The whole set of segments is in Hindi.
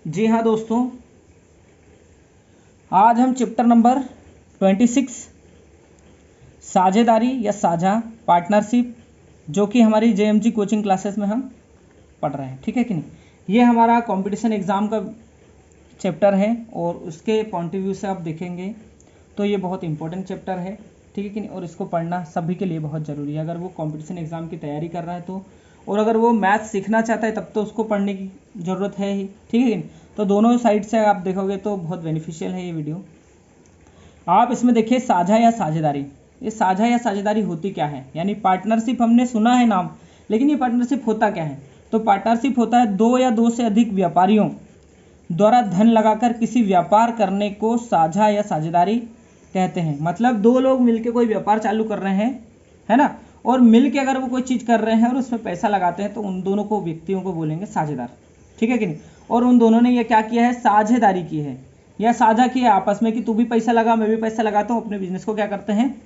जी हाँ दोस्तों, आज हम चैप्टर नंबर 26 साझेदारी या साझा पार्टनरशिप जो कि हमारी जेएमजी कोचिंग क्लासेस में हम पढ़ रहे हैं, ठीक है कि नहीं। ये हमारा कंपटीशन एग्ज़ाम का चैप्टर है और उसके पॉइंट ऑफ व्यू से आप देखेंगे तो ये बहुत इंपॉर्टेंट चैप्टर है, ठीक है कि नहीं। और इसको पढ़ना सभी के लिए बहुत ज़रूरी है, अगर वो कंपटीशन एग्ज़ाम की तैयारी कर रहा है तो, और अगर वो मैथ सीखना चाहता है तब तो उसको पढ़ने की ज़रूरत है ही, ठीक है कि नहीं। तो दोनों साइड से आप देखोगे तो बहुत बेनिफिशियल है ये वीडियो। आप इसमें देखिए साझा या साझेदारी। ये साझा या साझेदारी होती क्या है, यानी पार्टनरशिप हमने सुना है नाम, लेकिन ये पार्टनरशिप होता क्या है। तो पार्टनरशिप होता है दो या दो से अधिक व्यापारियों द्वारा धन लगाकर किसी व्यापार करने को साझा या साझेदारी कहते हैं। मतलब दो लोग मिलकर कोई व्यापार चालू कर रहे हैं, है ना, और मिलके अगर वो कोई चीज़ कर रहे हैं और उसमें पैसा लगाते हैं तो उन दोनों को व्यक्तियों को बोलेंगे साझेदार, ठीक है कि नहीं। और उन दोनों ने ये क्या किया है, साझेदारी की है या साझा किया आपस में कि तू भी पैसा लगा मैं भी पैसा लगाता हूँ, अपने बिजनेस को क्या करते हैं,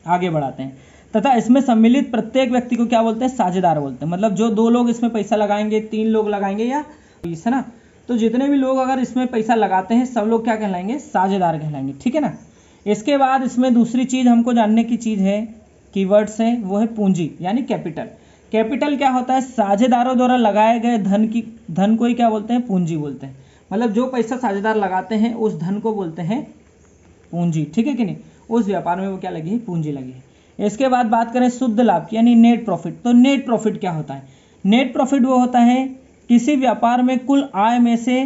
आगे बढ़ाते हैं। तथा इसमें सम्मिलित प्रत्येक व्यक्ति को क्या बोलते हैं, साझेदार बोलते हैं। मतलब जो दो लोग इसमें पैसा लगाएंगे, तीन लोग लगाएंगे या 20, है ना, तो जितने भी लोग अगर इसमें पैसा लगाते हैं सब लोग क्या कहलाएंगे, साझेदार कहलाएंगे, ठीक है ना। इसके बाद इसमें दूसरी चीज़ हमको जानने की चीज़ है, कीवर्ड्स है, वो है पूंजी यानी कैपिटल। कैपिटल क्या होता है, साझेदारों द्वारा लगाए गए धन को ही क्या बोलते हैं, पूंजी बोलते हैं। मतलब जो पैसा साझेदार लगाते हैं उस धन को बोलते हैं पूंजी, ठीक है कि नहीं। उस व्यापार में वो क्या लगी है, पूंजी लगी है। इसके बाद बात करें शुद्ध लाभ की यानी नेट प्रॉफिट। तो नेट प्रॉफिट क्या होता है, नेट प्रॉफिट वो होता है किसी व्यापार में कुल आय में से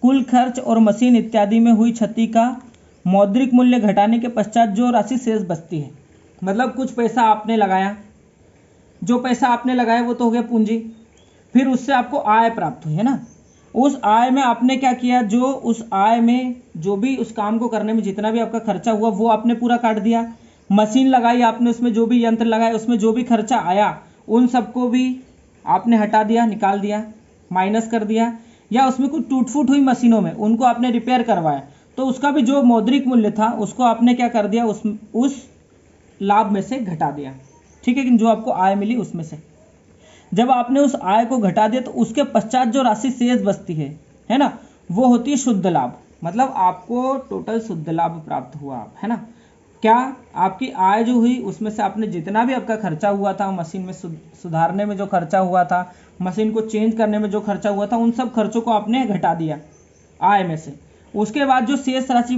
कुल खर्च और मशीन इत्यादि में हुई क्षति का मौद्रिक मूल्य घटाने के पश्चात जो राशि शेष बचती है। मतलब कुछ पैसा आपने लगाया, जो पैसा आपने लगाया वो तो हो गया पूंजी, फिर उससे आपको आय प्राप्त हुई, है ना। उस आय में आपने क्या किया, जो उस आय में जो भी उस काम को करने में जितना भी आपका खर्चा हुआ वो आपने पूरा काट दिया। मशीन लगाई आपने, उसमें जो भी यंत्र लगाए उसमें जो भी खर्चा आया उन सबको भी आपने हटा दिया, निकाल दिया, माइनस कर दिया। या उसमें कुछ टूट फूट हुई मशीनों में उनको आपने रिपेयर करवाया तो उसका भी जो मौद्रिक मूल्य था उसको आपने क्या कर दिया, उस लाभ में से घटा दिया, ठीक है कि जो आपको आय मिली उसमें से। जब आपने उस आय को घटा दिया तो उसके पश्चात जो राशि शेष बचती है ना, वो होती है शुद्ध लाभ। मतलब आपको टोटल शुद्ध लाभ प्राप्त हुआ, आप, है ना। क्या आपकी आय जो हुई उसमें से आपने जितना भी आपका खर्चा हुआ था, मशीन में सुधारने में जो खर्चा हुआ था, मशीन को चेंज करने में जो खर्चा हुआ था, उन सब खर्चों को आपने घटा दिया आय में से। उसके बाद जो शेष राशि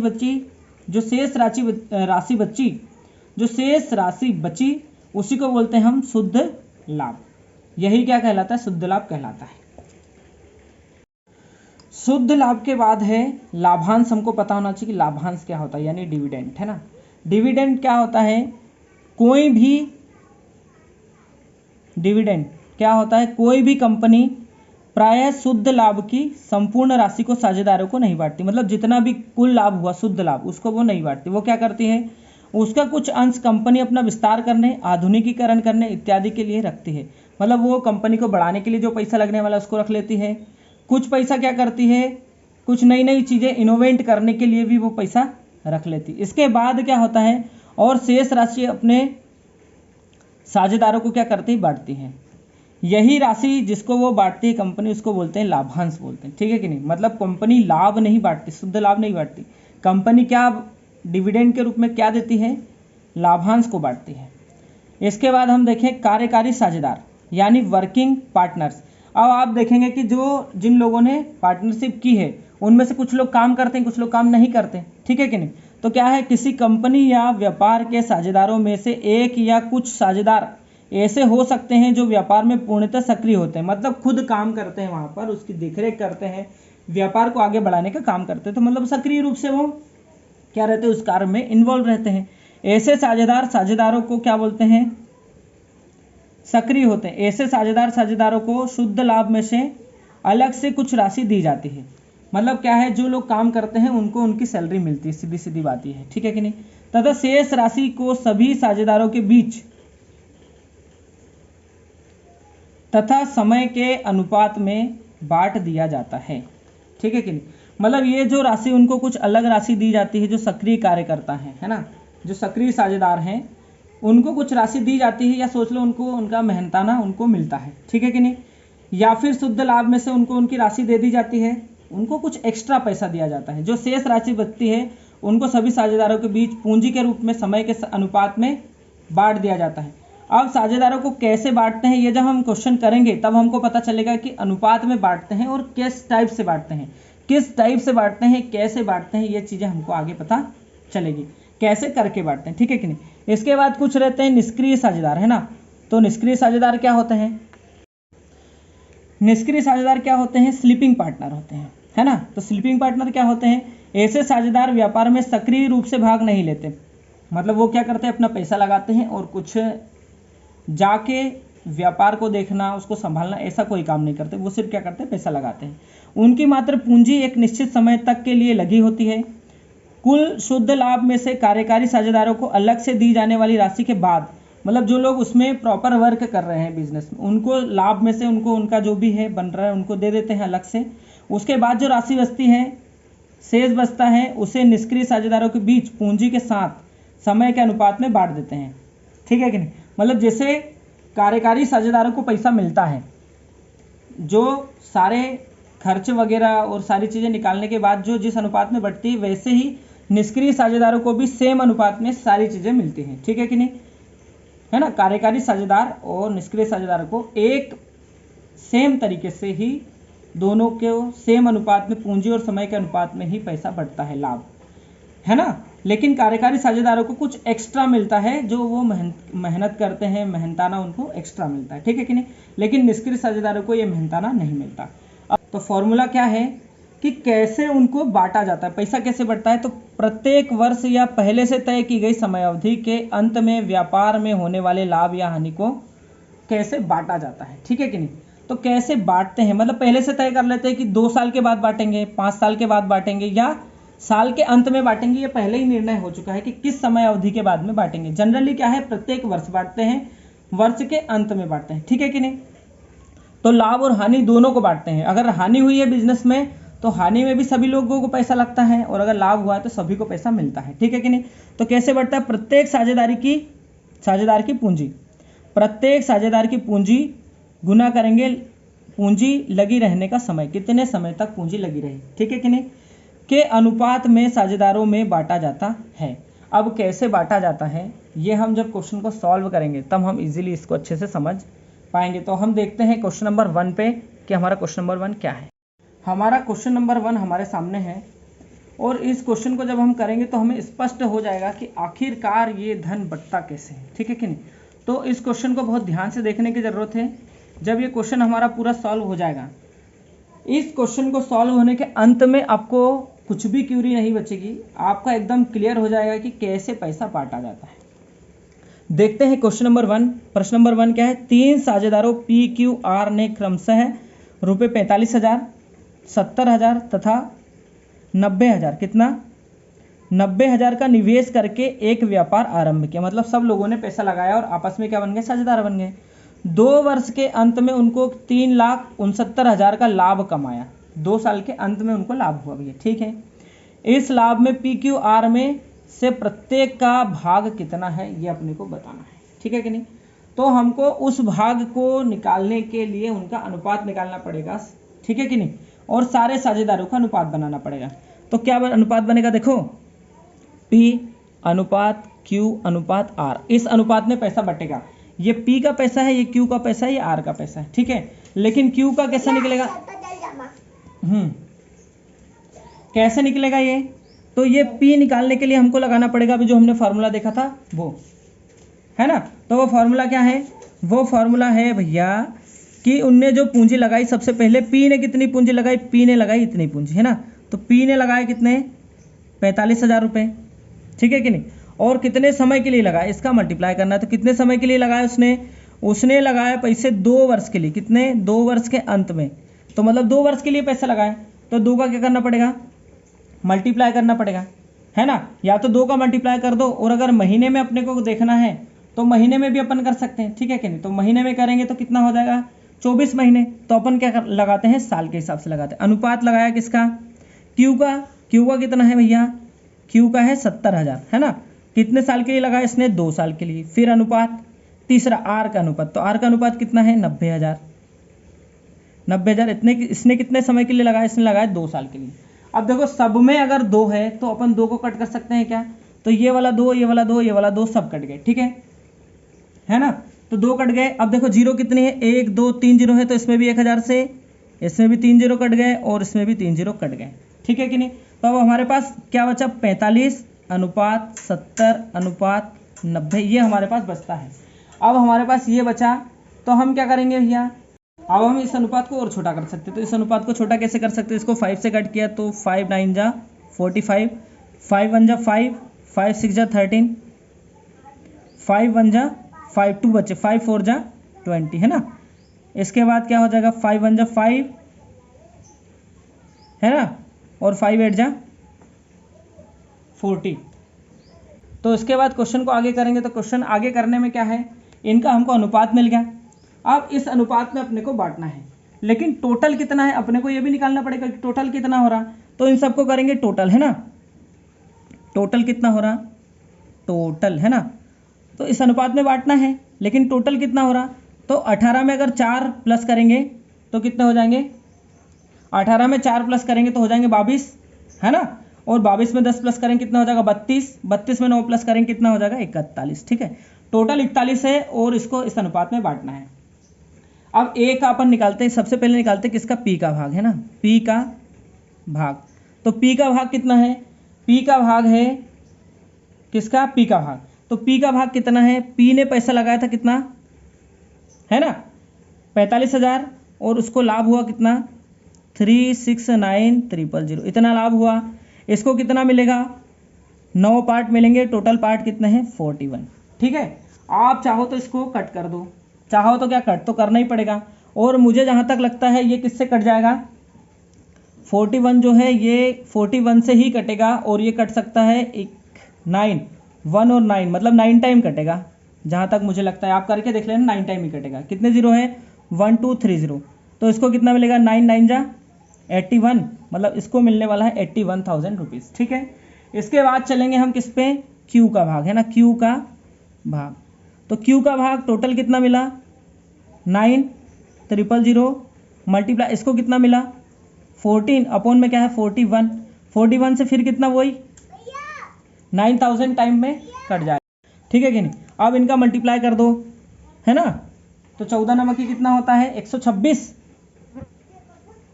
बची उसी को बोलते हैं हम शुद्ध लाभ। यही क्या कहलाता है, शुद्ध लाभ कहलाता है। शुद्ध लाभ के बाद है लाभांश। हमको पता होना चाहिए कि लाभांश क्या होता है, यानी डिविडेंड, है ना। डिविडेंड क्या होता है, कोई भी कंपनी प्रायः शुद्ध लाभ की संपूर्ण राशि को साझेदारों को नहीं बांटती। मतलब जितना भी कुल लाभ हुआ शुद्ध लाभ उसको वो नहीं बांटती। वो क्या करती है, उसका कुछ अंश कंपनी अपना विस्तार करने, आधुनिकीकरण करने इत्यादि के लिए रखती है। मतलब वो कंपनी को बढ़ाने के लिए जो पैसा लगने वाला उसको रख लेती है। कुछ पैसा क्या करती है, कुछ नई नई चीज़ें इनोवेट करने के लिए भी वो पैसा रख लेती। इसके बाद क्या होता है, और शेष राशि अपने साझेदारों को क्या करती है, बांटती है। यही राशि जिसको वो बांटती है कंपनी उसको बोलते हैं लाभांश बोलते हैं, ठीक है कि नहीं। मतलब कंपनी लाभ नहीं बांटती, शुद्ध लाभ नहीं बांटती। कंपनी क्या डिविडेंड के रूप में क्या देती है, लाभांश को बांटती है। इसके बाद हम देखें कार्यकारी साझेदार यानी वर्किंग पार्टनर्स। अब आप देखेंगे कि जिन लोगों ने पार्टनरशिप की है उनमें से कुछ लोग काम करते हैं, कुछ लोग काम नहीं करते, ठीक है कि नहीं। तो क्या है, किसी कंपनी या व्यापार के साझेदारों में से एक या कुछ साझेदार ऐसे हो सकते हैं जो व्यापार में पूर्णतः सक्रिय होते हैं। मतलब खुद काम करते हैं, वहाँ पर उसकी देखरेख करते हैं, व्यापार को आगे बढ़ाने का काम करते हैं। तो मतलब सक्रिय रूप से वो क्या रहते हैं, उस कार्य में इन्वॉल्व रहते हैं। ऐसे साझेदारों को क्या बोलते हैं, सक्रिय होते हैं। ऐसे साझेदारों को शुद्ध लाभ में से अलग से कुछ राशि दी जाती है। मतलब क्या है, जो लोग काम करते हैं उनको उनकी सैलरी मिलती है, सीधी सीधी बात ये है, ठीक है कि नहीं। तथा शेष राशि को सभी साझेदारों के बीच तथा समय के अनुपात में बांट दिया जाता है, ठीक है कि नहीं। मतलब ये जो राशि उनको कुछ अलग राशि दी जाती है जो सक्रिय कार्यकर्ता हैं, है ना, जो सक्रिय साझेदार हैं उनको कुछ राशि दी जाती है, या सोच लो उनको उनका मेहनताना उनको मिलता है, ठीक है कि नहीं। या फिर शुद्ध लाभ में से उनको उनकी राशि दे दी जाती है, उनको कुछ एक्स्ट्रा पैसा दिया जाता है। जो शेष राशि बचती है उनको सभी साझेदारों के बीच पूंजी के रूप में समय के अनुपात में बांट दिया जाता है। अब साझेदारों को कैसे बांटते हैं, ये जब हम क्वेश्चन करेंगे तब हमको पता चलेगा कि अनुपात में बांटते हैं और किस टाइप से बांटते हैं, कैसे बांटते हैं, ये चीज़ें हमको आगे पता चलेगी, कैसे करके बांटते हैं, ठीक है कि नहीं। इसके बाद कुछ रहते हैं निष्क्रिय साझेदार, है ना। तो निष्क्रिय साझेदार क्या होते हैं? निष्क्रिय साझेदार क्या होते हैं? स्लीपिंग पार्टनर होते हैं, है ना। तो स्लीपिंग पार्टनर क्या होते हैं? ऐसे साझेदार व्यापार में सक्रिय रूप से भाग नहीं लेते, मतलब वो क्या करते हैं, अपना पैसा लगाते हैं और कुछ जाके व्यापार को देखना, उसको संभालना, ऐसा कोई काम नहीं करते। वो सिर्फ क्या करते हैं, पैसा लगाते हैं। उनकी मात्र पूंजी एक निश्चित समय तक के लिए लगी होती है। कुल शुद्ध लाभ में से कार्यकारी साझेदारों को अलग से दी जाने वाली राशि के बाद, मतलब जो लोग उसमें प्रॉपर वर्क कर रहे हैं बिजनेस में, उनको लाभ में से उनको उनका जो भी है बन रहा है उनको दे देते हैं अलग से। उसके बाद जो राशि बचती है, शेष बचता है, उसे निष्क्रिय साझेदारों के बीच पूंजी के साथ समय के अनुपात में बांट देते हैं, ठीक है कि नहीं। मतलब जैसे कार्यकारी साझेदारों को पैसा मिलता है, जो सारे खर्च वगैरह और सारी चीज़ें निकालने के बाद जो जिस अनुपात में बढ़ती है, वैसे ही निष्क्रिय साझेदारों को भी सेम अनुपात में सारी चीज़ें मिलती हैं, ठीक है कि नहीं, है ना। कार्यकारी साझेदार और निष्क्रिय साझेदार को एक सेम तरीके से ही दोनों के सेम अनुपात में पूंजी और समय के अनुपात में ही पैसा बढ़ता है, लाभ, है ना। लेकिन कार्यकारी साझेदारों को कुछ एक्स्ट्रा मिलता है, जो वो मेहनत करते हैं, मेहनताना उनको एक्स्ट्रा मिलता है, ठीक है कि नहीं। लेकिन निष्क्रिय साझेदारों को ये मेहनताना नहीं मिलता। अब तो फॉर्मूला क्या है कि कैसे उनको बांटा जाता है, पैसा कैसे बढ़ता है। तो प्रत्येक वर्ष या पहले से तय की गई समय अवधि के अंत में व्यापार में होने वाले लाभ या हानि को कैसे बांटा जाता है, ठीक है कि नहीं। तो कैसे बांटते हैं, मतलब पहले से तय कर लेते हैं कि 2 साल के बाद बांटेंगे, 5 साल के बाद बांटेंगे या साल के अंत में बांटेंगे। ये पहले ही निर्णय हो चुका है कि किस समय अवधि के बाद में बांटेंगे। जनरली क्या है, प्रत्येक वर्ष बांटते हैं, वर्ष के अंत में बांटते हैं, ठीक है कि नहीं। तो लाभ और हानि दोनों को बांटते हैं। अगर हानि हुई है बिजनेस में तो हानि में भी सभी लोगों को पैसा लगता है, और अगर लाभ हुआ है तो सभी को पैसा मिलता है, ठीक है कि नहीं। तो कैसे बढ़ता है, प्रत्येक साझेदार की पूंजी, प्रत्येक साझेदार की पूंजी गुना करेंगे पूंजी लगी रहने का समय, कितने समय तक पूंजी लगी रही, ठीक है कि नहीं, के अनुपात में साझेदारों में बांटा जाता है। अब कैसे बांटा जाता है, ये हम जब क्वेश्चन को सॉल्व करेंगे तब हम इजीली इसको अच्छे से समझ पाएंगे। तो हम देखते हैं क्वेश्चन नंबर 1 पे कि हमारा क्वेश्चन नंबर 1 क्या है। हमारा क्वेश्चन नंबर 1 हमारे सामने है, और इस क्वेश्चन को जब हम करेंगे तो हमें स्पष्ट हो जाएगा कि आखिरकार ये धन बंटता कैसे है, ठीक है कि नहीं। तो इस क्वेश्चन को बहुत ध्यान से देखने की ज़रूरत है। जब ये क्वेश्चन हमारा पूरा सॉल्व हो जाएगा, इस क्वेश्चन को सॉल्व होने के अंत में आपको कुछ भी क्यूरी नहीं बचेगी, आपका एकदम क्लियर हो जाएगा कि कैसे पैसा बांटा जाता है। देखते हैं क्वेश्चन नंबर 1। प्रश्न नंबर 1 क्या है, 3 साझेदारों PQR ने क्रमशः रुपये 45,000, 70,000 तथा 90,000, कितना 90,000 का निवेश करके एक व्यापार आरंभ किया। मतलब सब लोगों ने पैसा लगाया और आपस में क्या बन गए, साझेदार बन गए। 2 वर्ष के अंत में उनको 3,69,000 का लाभ कमाया। 2 साल के अंत में उनको लाभ हुआ भैया, ठीक है। इस लाभ में PQR में से प्रत्येक का भाग कितना है, ये अपने को बताना है, ठीक है कि नहीं। तो हमको उस भाग को निकालने के लिए उनका अनुपात निकालना पड़ेगा, ठीक है कि नहीं, और सारे साझेदारों का अनुपात बनाना पड़ेगा। तो क्या अनुपात बनेगा, देखो P अनुपात Q अनुपात R, इस अनुपात में पैसा बटेगा। ये P का पैसा है, ये Q का पैसा है, ये R का पैसा है, ठीक है। लेकिन Q का कैसा निकलेगा, कैसे निकलेगा ये, तो ये P निकालने के लिए हमको लगाना पड़ेगा अभी जो हमने फार्मूला देखा था वो, है ना। तो वो फार्मूला क्या है, वो फार्मूला है भैया कि उनने जो पूंजी लगाई, सबसे पहले P ने कितनी पूंजी लगाई, P ने लगाई इतनी पूंजी, है ना। तो P ने लगाए कितने, 45,000 रुपये, ठीक है कि नहीं। और कितने समय के लिए लगाया, इसका मल्टीप्लाई करना है। तो कितने समय के लिए लगाया उसने लगाया पैसे 2 वर्ष के लिए, कितने, 2 वर्ष के अंत में। तो मतलब 2 वर्ष के लिए पैसा लगाया, तो 2 का क्या करना पड़ेगा, मल्टीप्लाई करना पड़ेगा, है ना। या तो 2 का मल्टीप्लाई कर दो, और अगर महीने में अपने को देखना है तो महीने में भी अपन कर सकते हैं, ठीक है कि नहीं। तो महीने में करेंगे तो कितना हो जाएगा, 24 महीने। तो अपन क्या लगाते हैं, साल के हिसाब से लगाते हैं। अनुपात लगाया किसका, Q का कितना है भैया, Q का है 70,000, है ना। कितने साल के लिए लगाया इसने, 2 साल के लिए। फिर अनुपात तीसरा R का अनुपात, तो R का अनुपात कितना है, 90,000, 90,000 इतने इसने कितने समय के लिए लगाया, इसने लगाया 2 साल के लिए। अब देखो सब में अगर 2 है तो अपन 2 को कट कर सकते हैं क्या, तो ये वाला 2, ये वाला 2, ये वाला 2 सब कट गए, ठीक है ना, तो 2 कट गए। अब देखो जीरो कितनी है, 1 2 3 जीरो है, तो इसमें भी 1000 से इसमें भी 3 जीरो कट गए और इसमें भी 3 जीरो कट गए, ठीक है कि नहीं। तो अब हमारे पास क्या बचा, 45:70:90, ये हमारे पास बचता है। अब हमारे पास ये बचा, तो हम क्या करेंगे भैया, अब हम इस अनुपात को और छोटा कर सकते हैं। तो इस अनुपात को छोटा कैसे कर सकते हैं, इसको 5 से कट किया तो 5 9 जा 45, 5 1 जा 5, 5 6 जा 13, 5 1 जा 5, 2 बचे, 5 4 जा 20, है ना। इसके बाद क्या हो जाएगा, 5 1 जा 5, है ना, और 5 8 जा 40। तो इसके बाद क्वेश्चन को आगे करेंगे। तो क्वेश्चन आगे करने में क्या है, इनका हमको अनुपात मिल गया। अब इस अनुपात में अपने को बांटना है, लेकिन टोटल कितना है अपने को ये भी निकालना पड़ेगा कि टोटल कितना हो रहा। तो इन सबको करेंगे टोटल, है ना, टोटल कितना हो रहा, टोटल, है ना। तो इस अनुपात में बांटना है, लेकिन टोटल कितना हो रहा, तो 18 में अगर 4 प्लस करेंगे तो कितने हो जाएंगे, 18 में 4 प्लस करेंगे तो हो जाएंगे 22, है ना, और 22 में 10 प्लस करेंगे कितना हो जाएगा 32, 32 में 9 प्लस करेंगे कितना हो जाएगा 41, ठीक है। टोटल 41 है और इसको इस अनुपात में बांटना है। अब ए का अपन निकालते हैं, सबसे पहले निकालते हैं किसका, पी का भाग, है ना, पी का भाग। तो पी का भाग कितना है, पी का भाग है किसका, पी का भाग। तो पी का भाग कितना है, पी ने पैसा लगाया था कितना, है ना, 45,000, और उसको लाभ हुआ कितना 369,000, इतना लाभ हुआ। इसको कितना मिलेगा, 9 पार्ट मिलेंगे, टोटल पार्ट कितने हैं 41, ठीक है। आप चाहो तो इसको कट कर दो, चाहो तो क्या कट तो करना ही पड़ेगा, और मुझे जहाँ तक लगता है ये किससे कट जाएगा, 41 जो है ये 41 से ही कटेगा, और ये कट सकता है 9, 1 और 9 मतलब 9 टाइम कटेगा, जहाँ तक मुझे लगता है। आप करके देख लेना, 9 टाइम ही कटेगा। कितने जीरो है, 1 2 3 0, तो इसको कितना मिलेगा, 9 9 जा 81, मतलब इसको मिलने वाला है 81,000 रुपीज़, ठीक है। इसके बाद चलेंगे हम किस पे, क्यू का भाग, है ना, क्यू का भाग। तो क्यू का भाग टोटल कितना मिला, 9,000 मल्टीप्लाई इसको कितना मिला 14 अपॉन में क्या है 41, 41 से फिर कितना, वही 9,000 टाइम में कट जाए, ठीक है कि नहीं। अब इनका मल्टीप्लाई कर दो, है ना, तो 14 नमक कितना होता है 126,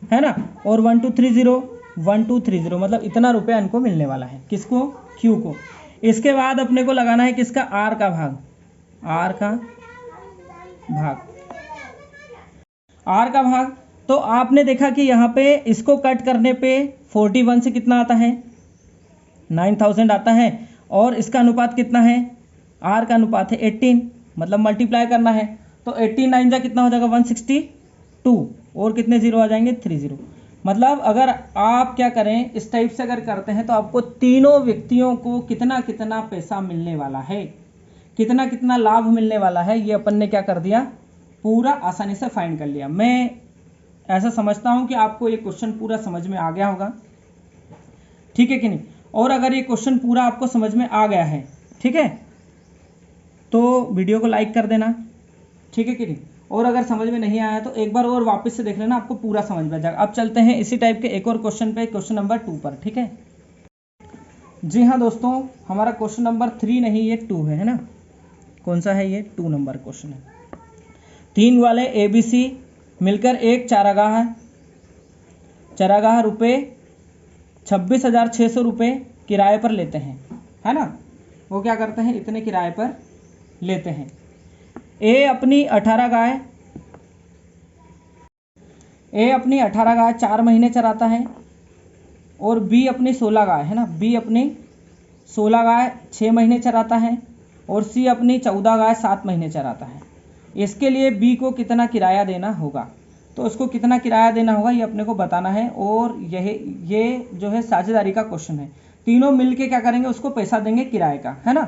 है ना, और 1230 मतलब इतना रुपया इनको मिलने वाला है, किसको, क्यू को। इसके बाद अपने को लगाना है किसका, आर का भाग, आर का भाग, आर का भाग। तो आपने देखा कि यहाँ पे इसको कट करने पे 41 से कितना आता है 9,000 आता है, और इसका अनुपात कितना है, आर का अनुपात है 18, मतलब मल्टीप्लाई करना है। तो 18 9 जा कितना हो जाएगा 162, और कितने जीरो आ जाएंगे 30, मतलब अगर आप क्या करें इस टाइप से अगर करते हैं तो आपको तीनों व्यक्तियों को कितना कितना पैसा मिलने वाला है, कितना कितना लाभ मिलने वाला है, ये अपन ने क्या कर दिया, पूरा आसानी से फाइंड कर लिया। मैं ऐसा समझता हूं कि आपको ये क्वेश्चन पूरा समझ में आ गया होगा, ठीक है कि नहीं। और अगर ये क्वेश्चन पूरा आपको समझ में आ गया है, ठीक है, तो वीडियो को लाइक कर देना, ठीक है कि नहीं। और अगर समझ में नहीं आया तो एक बार और वापस से देख लेना, आपको पूरा समझ में आ जाएगा। अब चलते हैं इसी टाइप के एक और क्वेश्चन पे, क्वेश्चन नंबर 2 पर, ठीक है। जी हाँ दोस्तों, हमारा क्वेश्चन नंबर 3 नहीं ये 2 है ना। कौन सा है ये, 2 नंबर क्वेश्चन है। 3 वाले ABC मिलकर एक चारागाह रुपये 26,600 रुपये किराए पर लेते हैं, है ना। वो क्या करते हैं, इतने किराए पर लेते हैं। ए अपनी 18 गाय 4 महीने चराता है, और बी अपनी 16 गाय, है ना, बी अपनी 16 गाय 6 महीने चराता है, और सी अपनी 14 गाय 7 महीने चराता है। इसके लिए बी को कितना किराया देना होगा, तो उसको कितना किराया देना होगा ये अपने को बताना है। और ये जो है साझेदारी का क्वेश्चन है, तीनों मिलके क्या करेंगे, उसको पैसा देंगे किराए का, है ना।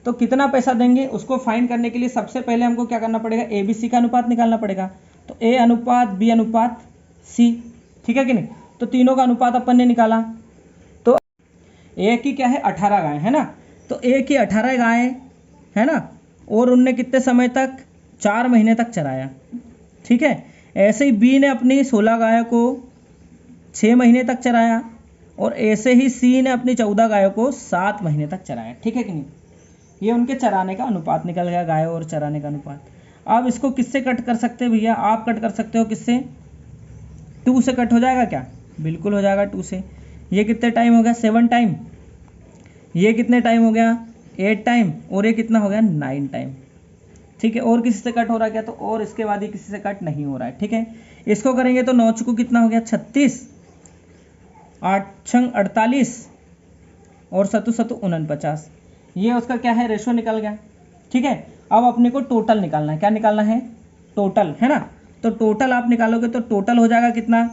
तो कितना पैसा देंगे उसको फाइंड करने के लिए सबसे पहले हमको क्या करना पड़ेगा, ABC का अनुपात निकालना पड़ेगा। तो A अनुपात B अनुपात C, ठीक है कि नहीं। तो तीनों का अनुपात अपन ने निकाला, तो A की क्या है 18 गाय, है ना। तो A की 18 गाय, है ना, और उनने कितने समय तक 4 महीने तक चराया, ठीक है। ऐसे ही बी ने अपनी 16 गायों को 6 महीने तक चराया और ऐसे ही सी ने अपनी 14 गायों को 7 महीने तक चराया, ठीक है कि नहीं। ये उनके चराने का अनुपात निकल गया, गायों और चराने का अनुपात। अब इसको किससे कट कर सकते हैं भैया, आप कट कर सकते हो किससे, 2 से कट हो जाएगा क्या, बिल्कुल हो जाएगा 2 से। ये कितने टाइम हो गया, 7 टाइम। ये कितने टाइम हो गया, 8 टाइम। और ये कितना हो गया, 9 टाइम, ठीक है। और किसी से कट हो रहा है क्या, तो और इसके बाद ही किसी से कट नहीं हो रहा है, ठीक है। इसको करेंगे तो 9 चुको कितना हो गया, 36, 8 छंग 48 और 7 7 49। ये उसका क्या है, रेशो निकल गया, ठीक है। अब अपने को टोटल निकालना है, क्या निकालना है, टोटल, है ना। तो टोटल आप निकालोगे तो टोटल हो जाएगा कितना,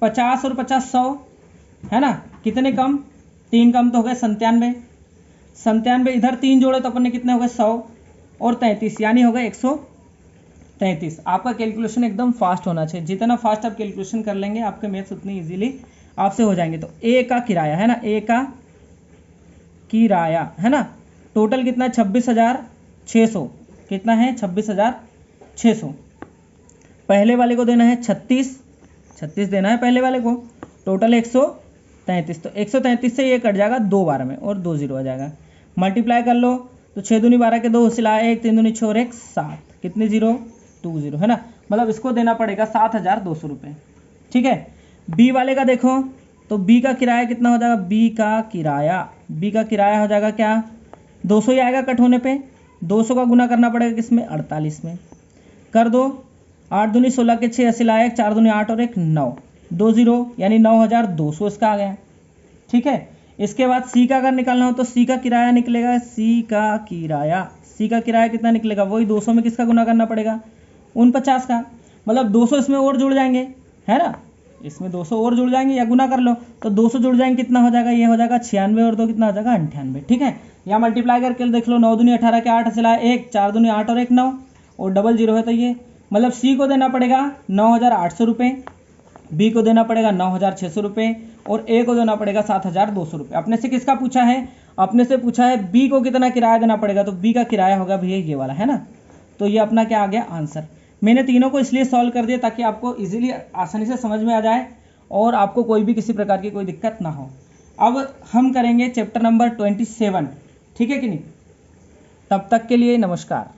50 और 50 100, है ना। कितने कम, 3 कम तो हो गए 97, 97 इधर 3 जोड़े तो अपन ने कितने हो गए, 100 और 33, यानी हो गए 133। आपका कैलकुलेशन एकदम फास्ट होना चाहिए, जितना फास्ट आप कैलकुलेशन कर लेंगे आपके मैथ्स उतनी इजीली आपसे हो जाएंगे। तो ए का किराया, है ना, ए का किराया, है ना, टोटल कितना है, 26,600। कितना है, 26,600। पहले वाले को देना है 36 देना है पहले वाले को, टोटल 133। तो 133 से ये कट जाएगा 2 बार में और 2 0 आ जाएगा। मल्टीप्लाई कर लो तो 6 दूनी 12 के 2 सिलाए 1, 3 दूनी 6 और 1 7, कितने 0, 2 0, है ना। मतलब इसको देना पड़ेगा 7,200 रुपये, ठीक है। बी वाले का देखो तो बी का किराया कितना हो जाएगा, बी का किराया हो जाएगा क्या, 200 ही आएगा कट होने पे। 200 का गुना करना पड़ेगा किसमें, 48 में। कर दो, 8 दूनी 16 के 6 सिलाए 4 दूनी 8 और 1 9, 2 0 यानी 9,200 इसका आ गया, ठीक है। इसके बाद सी का अगर निकालना हो तो सी का किराया निकलेगा, सी का किराया कितना निकलेगा, वही 200 में किसका गुना करना पड़ेगा, 49 का। मतलब 200 इसमें और जुड़ जाएंगे, है ना, इसमें 200 और जुड़ जाएंगे या गुना कर लो तो 200 जुड़ जाएंगे, कितना हो जाएगा, ये हो जाएगा 96 और 2 कितना हो जाएगा 98, ठीक है। यहाँ मल्टीप्लाई करके देख लो, 9 दूनी 18 के 8 सिलाए 1, 4 दूनी 8 और 1 9 और डबल 0 है, तो ये मतलब सी को देना पड़ेगा 9,800 रुपये, बी को देना पड़ेगा 9,600 रुपये और ए को देना पड़ेगा 7,200 रुपये। अपने से किसका पूछा है, अपने से पूछा है बी को कितना किराया देना पड़ेगा, तो बी का किराया होगा भैया ये वाला, है ना। तो ये अपना क्या आ गया आंसर। मैंने तीनों को इसलिए सॉल्व कर दिया ताकि आपको इजीली आसानी से समझ में आ जाए और आपको कोई भी किसी प्रकार की कोई दिक्कत ना हो। अब हम करेंगे चैप्टर नंबर 27, ठीक है कि नहीं। तब तक के लिए नमस्कार।